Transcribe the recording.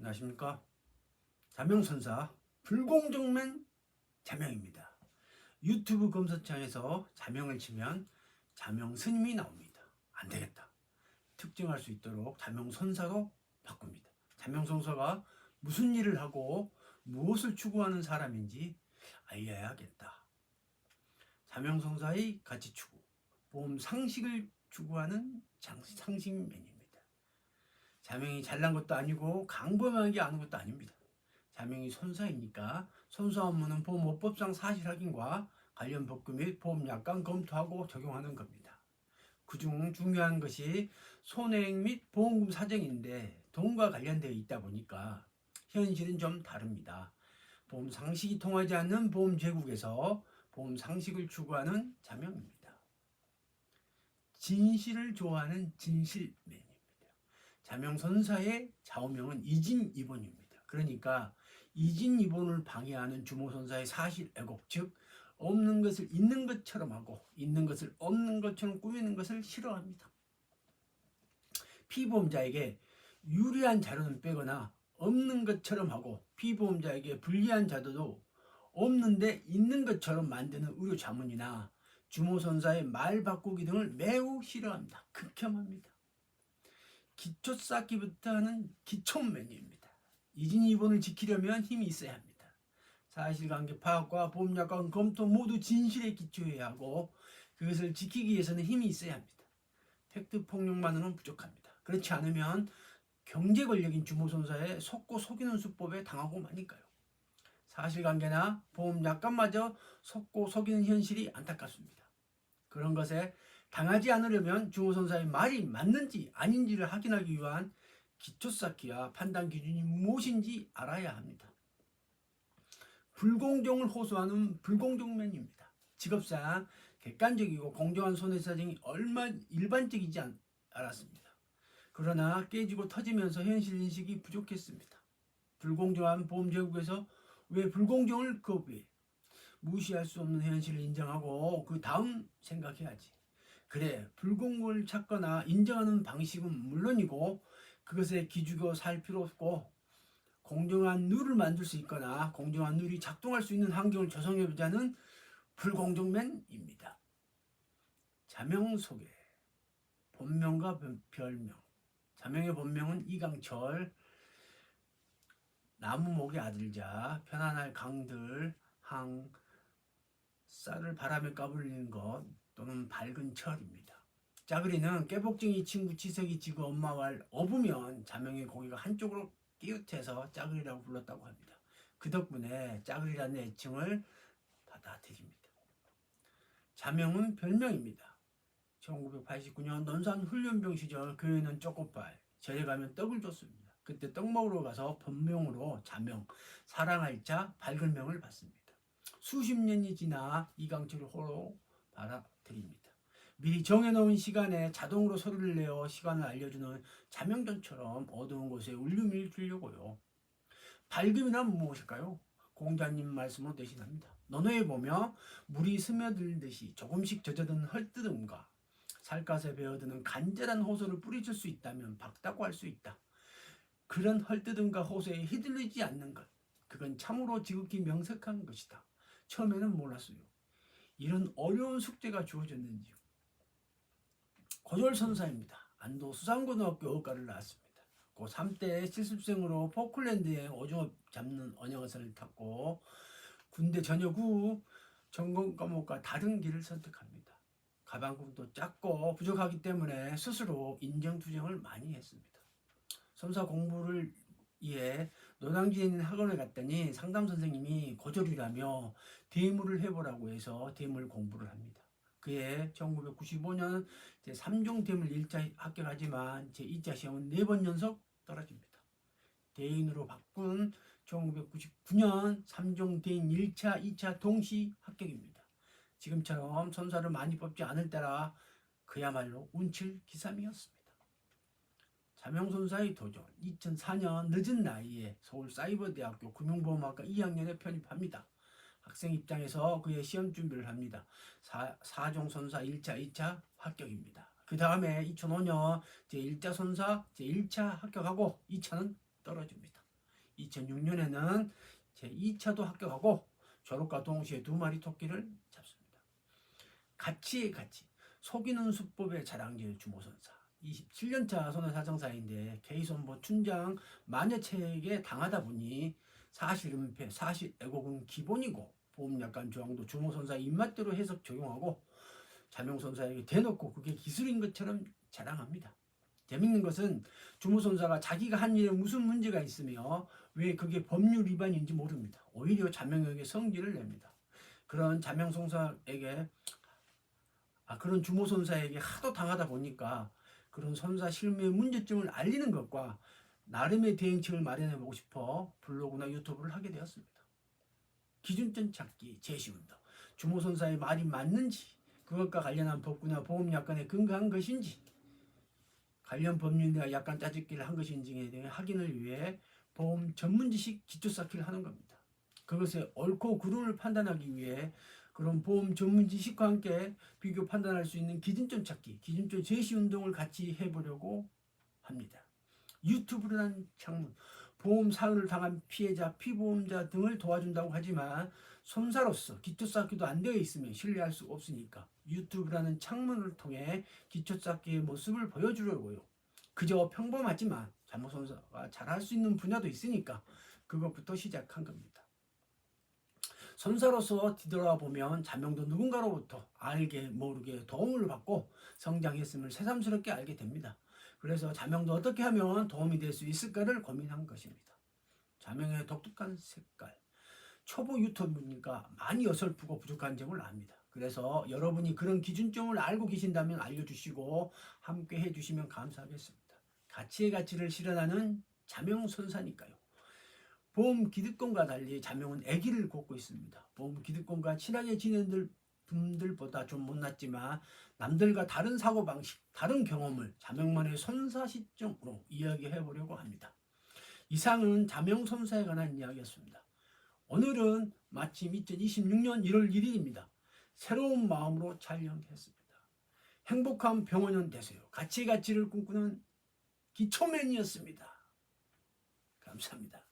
안녕하십니까. 자명선사 불공정맨 자명입니다. 유튜브 검색창에서 자명을 치면 자명스님이 나옵니다. 안되겠다. 특정할 수 있도록 자명선사로 바꿉니다. 자명선사가 무슨 일을 하고 무엇을 추구하는 사람인지 알려야겠다. 자명선사의 가치 추구, 보험 상식을 추구하는 상식맨입니다. 자명이 잘난 것도 아니고 강범하게 아는 것도 아닙니다. 자명이 선사이니까 선사 업무는 보험업법상 사실 확인과 관련 법규 및 보험약관 검토하고 적용하는 겁니다. 그중 중요한 것이 손해액 및 보험금 사정인데 돈과 관련되어 있다 보니까 현실은 좀 다릅니다. 보험 상식이 통하지 않는 보험 제국에서 보험 상식을 추구하는 자명입니다. 진실을 좋아하는 진실맨. 자명선사의 좌우명은 이진이본입니다. 그러니까 이진이본을 방해하는 주모선사의 사실 왜곡, 즉 없는 것을 있는 것처럼 하고 있는 것을 없는 것처럼 꾸미는 것을 싫어합니다. 피보험자에게 유리한 자료는 빼거나 없는 것처럼 하고 피보험자에게 불리한 자료도 없는데 있는 것처럼 만드는 의료 자문이나 주모선사의 말 바꾸기 등을 매우 싫어합니다. 극혐합니다. 기초 쌓기부터 하는 기초맨입니다. 이진이본을 지키려면 힘이 있어야 합니다. 사실관계 파악과 보험약관 검토 모두 진실에 기초해야 하고 그것을 지키기 위해서는 힘이 있어야 합니다. 팩트 폭력만으로는 부족합니다. 그렇지 않으면 경제 권력인 주모선사에 속고 속이는 수법에 당하고 마니까요. 사실관계나 보험약관마저 속고 속이는 현실이 안타깝습니다. 그런 것에 당하지 않으려면 주모선사의 말이 맞는지 아닌지를 확인하기 위한 기초 쌓기와 판단 기준이 무엇인지 알아야 합니다. 불공정을 호소하는 불공정맨입니다. 직업상 객관적이고 공정한 손해사정이 얼마 일반적이지 않았습니다. 그러나 깨지고 터지면서 현실인식이 부족했습니다. 불공정한 보험제국에서 왜 불공정을 거부해? 무시할 수 없는 현실을 인정하고 그 다음 생각해야지. 그래, 불공정을 찾거나 인정하는 방식은 물론이고 그것에 기죽어 살 필요 없고 공정한 룰을 만들 수 있거나 공정한 룰이 작동할 수 있는 환경을 조성해보자는 불공정맨입니다. 자명 소개, 본명과 별명. 자명의 본명은 이강철, 나무목의 아들자, 편안할 강들, 항, 쌀을 바람에 까불리는 것 또는 밝은 철입니다. 짜그리는 깨복쟁이 친구 치석이 지고 엄마 말 업으면 자명의 고개가 한쪽으로 끼웃해서 짜그리라고 불렀다고 합니다. 그 덕분에 짜그리라는 애칭을 받아들입니다. 자명은 별명입니다. 1989년 논산 훈련병 시절 교회는 쪼꼬빨, 절에 가면 떡을 줬습니다. 그때 떡 먹으러 가서 본명으로 자명, 사랑할 자, 밝은 명을 받습니다. 수십 년이 지나 이강철을 호로 받아들입니다. 미리 정해놓은 시간에 자동으로 소리를 내어 시간을 알려주는 자명전처럼 어두운 곳에 울림을 주려고요. 밝음이란 무엇일까요? 공자님 말씀으로 대신합니다. 논어에 보며 물이 스며들듯이 조금씩 젖어든 헐뜯음과 살갗에 배어드는 간절한 호소를 뿌리칠 수 있다면 밝다고 할 수 있다. 그런 헐뜯음과 호소에 휘둘리지 않는 것, 그건 참으로 지극히 명석한 것이다. 처음에는 몰랐어요. 이런 어려운 숙제가 주어졌는지요. 고졸선사입니다. 안도 수산고등학교 어학과를 나왔습니다. 고3 때 실습생으로 포클랜드에 오징어 잡는 언양어선을 탔고 군대 전역 후 전공 과목과 다른 길을 선택합니다. 가방금도 작고 부족하기 때문에 스스로 인정투정을 많이 했습니다. 선사 공부를 위해 노량진에 있는 학원에 갔더니 상담 선생님이 고졸이라며 대물을 해보라고 해서 대물 공부를 합니다. 그해 1995년 제3종 대물 1차 합격하지만 제2차 시험은 4번 연속 떨어집니다. 대인으로 바꾼 1999년 3종 대인 1차, 2차 동시 합격입니다. 지금처럼 선사를 많이 뽑지 않을 때라 그야말로 운칠기삼이었습니다. 자명선사의 도전, 2004년 늦은 나이에 서울사이버대학교 금융보험학과 2학년에 편입합니다. 학생 입장에서 그의 시험 준비를 합니다. 4종 선사 1차, 2차 합격입니다. 그 다음에 2005년 제1차 선사 제1차 합격하고 2차는 떨어집니다. 2006년에는 제2차도 합격하고 졸업과 동시에 2마리 토끼를 잡습니다. 가치의 가치, 속이는 수법의 자랑질 주모선사. 27년차 손해사정사인데 K손보 춘장 마녀책에 당하다 보니 사실은폐, 사실애곡은 기본이고 보험약관 조항도 주모선사 입맛대로 해석 적용하고 자명선사에게 대놓고 그게 기술인 것처럼 자랑합니다. 재밌는 것은 주모선사가 자기가 한 일에 무슨 문제가 있으며 왜 그게 법률 위반인지 모릅니다. 오히려 자명에게 성질을 냅니다. 그런 자명선사에게 그런 주모선사에게 하도 당하다 보니까 그런 선사 실무의 문제점을 알리는 것과 나름의 대응책을 마련해보고 싶어 블로그나 유튜브를 하게 되었습니다. 기준점 찾기, 제시운동, 주모선사의 말이 맞는지, 그것과 관련한 법규나 보험약관에 근거한 것인지, 관련 법률이나 약관 짜집기를 한 것인지에 대해 확인을 위해 보험 전문 지식 기초 쌓기를 하는 겁니다. 그것의 옳고 그름을 판단하기 위해 그런 보험 전문 지식과 함께 비교 판단할 수 있는 기준점 찾기, 기준점 제시 운동을 같이 해보려고 합니다. 유튜브라는 창문, 보험 사고를 당한 피해자, 피보험자 등을 도와준다고 하지만 손사로서 기초 쌓기도 안 되어 있으면 신뢰할 수 없으니까 유튜브라는 창문을 통해 기초 쌓기의 모습을 보여주려고요. 그저 평범하지만 자모선사가 잘할 수 있는 분야도 있으니까 그것부터 시작한 겁니다. 선사로서 뒤돌아보면 자명도 누군가로부터 알게 모르게 도움을 받고 성장했음을 새삼스럽게 알게 됩니다. 그래서 자명도 어떻게 하면 도움이 될 수 있을까를 고민한 것입니다. 자명의 독특한 색깔, 초보 유튜브니까 많이 어설프고 부족한 점을 압니다. 그래서 여러분이 그런 기준점을 알고 계신다면 알려주시고 함께 해주시면 감사하겠습니다. 가치의 가치를 실현하는 자명선사니까요. 보험 기득권과 달리 자명은 애기를 걷고 있습니다. 보험 기득권과 친하게 지내는 분들보다 좀 못났지만 남들과 다른 사고방식, 다른 경험을 자명만의 선사 시점으로 이야기해 보려고 합니다. 이상은 자명선사에 관한 이야기였습니다. 오늘은 마침 2026년 1월 1일입니다. 새로운 마음으로 촬영했습니다. 행복한 병원년 되세요. 가치를 꿈꾸는 기초맨이었습니다. 감사합니다.